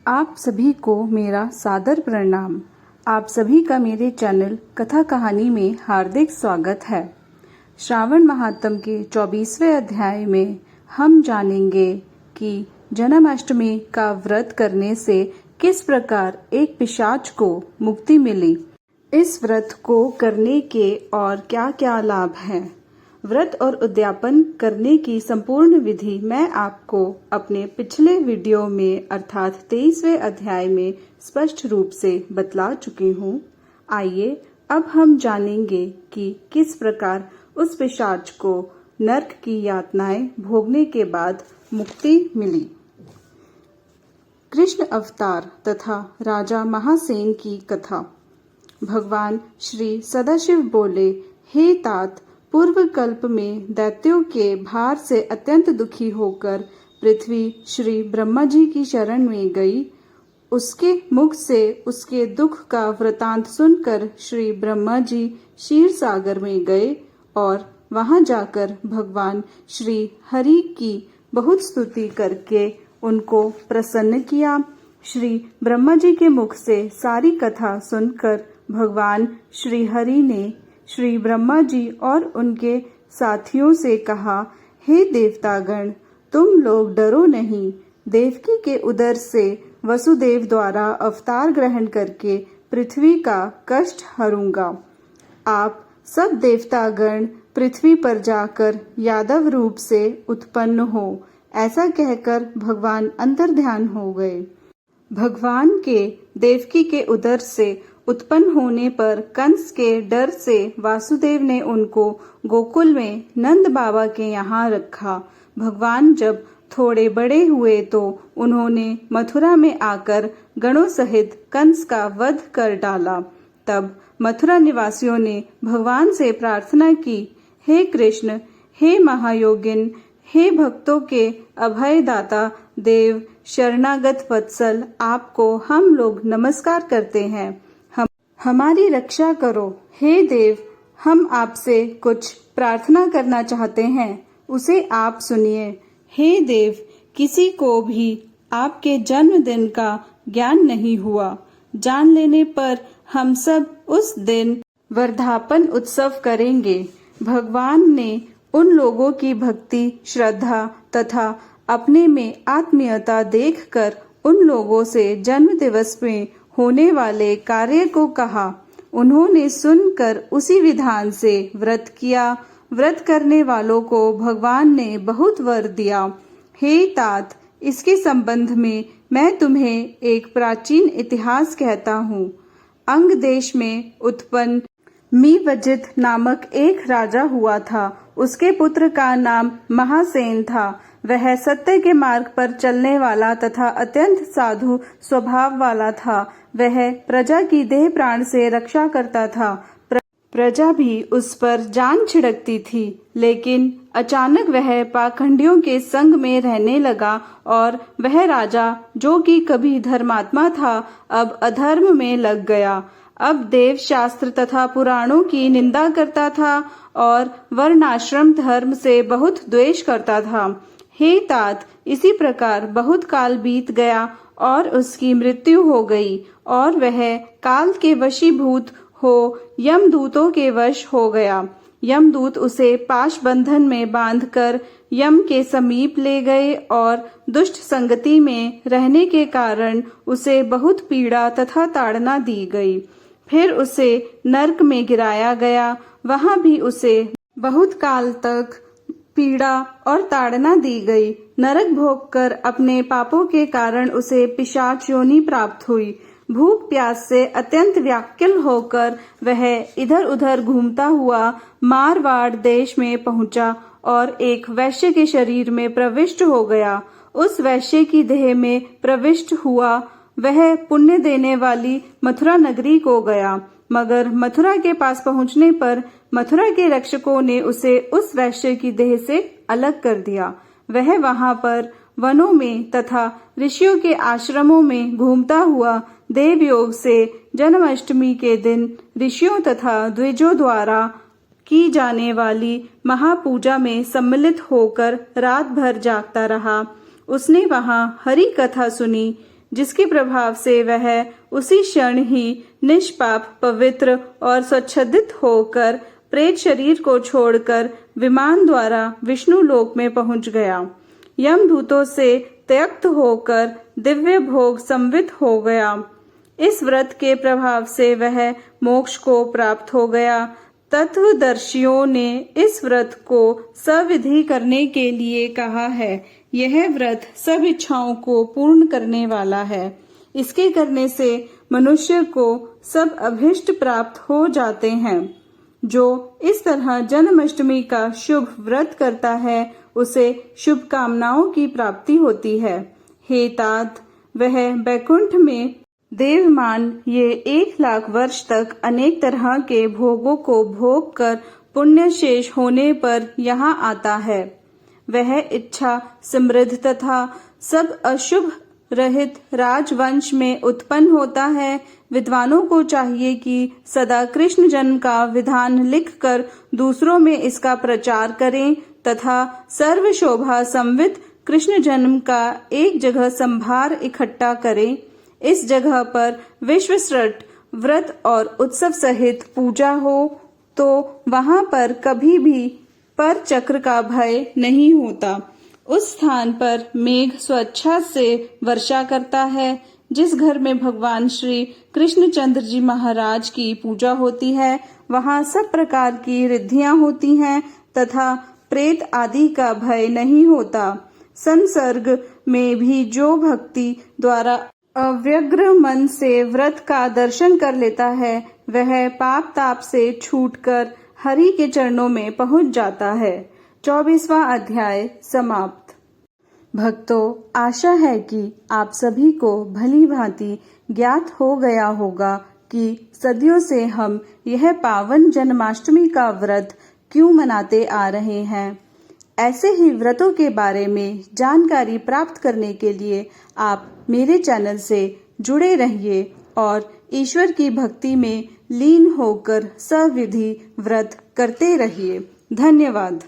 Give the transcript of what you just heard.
आप सभी को मेरा सादर प्रणाम। आप सभी का मेरे चैनल कथा कहानी में हार्दिक स्वागत है। श्रावण महात्म के 24वें अध्याय में हम जानेंगे कि जन्माष्टमी का व्रत करने से किस प्रकार एक पिशाच को मुक्ति मिली। इस व्रत को करने के और क्या क्या लाभ हैं। व्रत और उद्यापन करने की संपूर्ण विधि मैं आपको अपने पिछले वीडियो में अर्थात 23वें अध्याय में स्पष्ट रूप से बतला चुकी हूँ। आइए अब हम जानेंगे कि किस प्रकार उस पिशाच को नरक की यातनाएं भोगने के बाद मुक्ति मिली। कृष्ण अवतार तथा राजा महासेन की कथा। भगवान श्री सदाशिव बोले, हे तात, पूर्व कल्प में दैत्यों के भार से अत्यंत दुखी होकर पृथ्वी श्री ब्रह्मा जी की शरण में गई। उसके मुख से उसके दुख का वृतांत सुनकर श्री ब्रह्मा जी क्षीर सागर में गए और वहां जाकर भगवान श्री हरि की बहुत स्तुति करके उनको प्रसन्न किया। श्री ब्रह्मा जी के मुख से सारी कथा सुनकर भगवान श्री हरि ने श्री ब्रह्मा जी और उनके साथियों से कहा, हे देवतागण, तुम लोग डरो नहीं। देवकी के उदर से वसुदेव द्वारा अवतार ग्रहण करके पृथ्वी का कष्ट हरूंगा। आप सब देवतागण पृथ्वी पर जाकर यादव रूप से उत्पन्न हो। ऐसा कहकर भगवान अंतर्ध्यान हो गए। भगवान के देवकी के उदर से उत्पन्न होने पर कंस के डर से वासुदेव ने उनको गोकुल में नंद बाबा के यहाँ रखा। भगवान जब थोड़े बड़े हुए तो उन्होंने मथुरा में आकर गणों सहित कंस का वध कर डाला। तब मथुरा निवासियों ने भगवान से प्रार्थना की, हे कृष्ण, हे महायोगिन, हे भक्तों के अभय दाता देव, शरणागत वत्सल, आपको हम लोग नमस्कार करते हैं। हमारी रक्षा करो। हे देव, हम आपसे कुछ प्रार्थना करना चाहते हैं, उसे आप सुनिए। हे देव, किसी को भी आपके जन्मदिन का ज्ञान नहीं हुआ। जान लेने पर हम सब उस दिन वर्धापन उत्सव करेंगे। भगवान ने उन लोगों की भक्ति, श्रद्धा तथा अपने में आत्मीयता देखकर उन लोगों से जन्म दिवस में होने वाले कार्य को कहा। उन्होंने सुनकर उसी विधान से व्रत किया। व्रत करने वालों को भगवान ने बहुत वर दिया। हे तात, इसके संबंध में मैं तुम्हें एक प्राचीन इतिहास कहता हूँ। अंग देश में उत्पन्न मीवजित नामक एक राजा हुआ था। उसके पुत्र का नाम महासेन था। वह सत्य के मार्ग पर चलने वाला तथा अत्यंत साधु स्वभाव वाला था। वह प्रजा की देह प्राण से रक्षा करता था। प्रजा भी उस पर जान छिड़कती थी। लेकिन अचानक वह पाखंडियों के संग में रहने लगा और वह राजा, जो कि कभी धर्मात्मा था, अब अधर्म में लग गया। अब देव शास्त्र तथा पुराणों की निंदा करता था और वर्णाश्रम धर्म से बहुत द्वेष करता था। हे तात, इसी प्रकार बहुत काल बीत गया और उसकी मृत्यु हो गई और वह काल के वशीभूत हो यमदूतों के वश हो गया। यमदूत उसे पाश बंधन में बांधकर यम के समीप ले गए और दुष्ट संगति में रहने के कारण उसे बहुत पीड़ा तथा ताड़ना दी गई। फिर उसे नरक में गिराया गया। वहां भी उसे बहुत काल तक पीड़ा और ताड़ना दी गई। नरक भोग कर अपने पापों के कारण उसे पिशाच योनि प्राप्त हुई। भूख प्यास से अत्यंत व्याकुल होकर वह इधर उधर घूमता हुआ मारवाड़ देश में पहुंचा और एक वैश्य के शरीर में प्रविष्ट हो गया। उस वैश्य की देह में प्रविष्ट हुआ वह पुण्य देने वाली मथुरा नगरी को गया। मगर मथुरा के पास पहुंचने पर मथुरा के रक्षकों ने उसे उस वैश्य की देह से अलग कर दिया। वह वहां पर वनों में तथा ऋषियों के आश्रमों में घूमता हुआ देव योग से जन्माष्टमी के दिन ऋषियों तथा द्विजों द्वारा की जाने वाली महापूजा में सम्मिलित होकर रात भर जागता रहा। उसने वहां हरि कथा सुनी। जिसके प्रभाव से वह उसी क्षण ही निष्पाप, पवित्र और स्वच्छंदित होकर प्रेत शरीर को छोड़कर विमान द्वारा विष्णु लोक में पहुंच गया। यमदूतों से त्यक्त होकर दिव्य भोग संवित हो गया। इस व्रत के प्रभाव से वह मोक्ष को प्राप्त हो गया। तत्वदर्शियों ने इस व्रत को सविधि करने के लिए कहा है। यह व्रत सब इच्छाओं को पूर्ण करने वाला है। इसके करने से मनुष्य को सब अभिष्ट प्राप्त हो जाते हैं। जो इस तरह जन्माष्टमी का शुभ व्रत करता है उसे शुभ कामनाओं की प्राप्ति होती है। हे तात, वह बैकुंठ में देवमान ये 1,00,000 वर्ष तक अनेक तरह के भोगों को भोग कर पुण्य शेष होने पर यहाँ आता है। वह इच्छा समृद्ध तथा सब अशुभ रहित राजवंश में उत्पन्न होता है। विद्वानों को चाहिए कि सदा कृष्ण जन्म का विधान लिखकर दूसरों में इसका प्रचार करें तथा सर्व शोभा संवित कृष्ण जन्म का एक जगह संभार इकट्ठा करें। इस जगह पर विश्वश्रेष्ठ व्रत और उत्सव सहित पूजा हो तो वहां पर कभी भी पर चक्र का भय नहीं होता। उस स्थान पर मेघ स्वेच्छा से वर्षा करता है। जिस घर में भगवान श्री कृष्णचंद्र जी महाराज की पूजा होती है वहां सब प्रकार की रिद्धियां होती हैं तथा प्रेत आदि का भय नहीं होता। संसर्ग में भी जो भक्ति द्वारा अव्यग्र मन से व्रत का दर्शन कर लेता है वह पाप ताप से छूटकर हरि के चरणों में पहुंच जाता है। 24वां अध्याय समाप्त। भक्तों, आशा है कि आप सभी को भली भांति ज्ञात हो गया होगा कि सदियों से हम यह पावन जन्माष्टमी का व्रत क्यों मनाते आ रहे हैं। ऐसे ही व्रतों के बारे में जानकारी प्राप्त करने के लिए आप मेरे चैनल से जुड़े रहिए और ईश्वर की भक्ति में लीन होकर सविधि व्रत करते रहिए। धन्यवाद।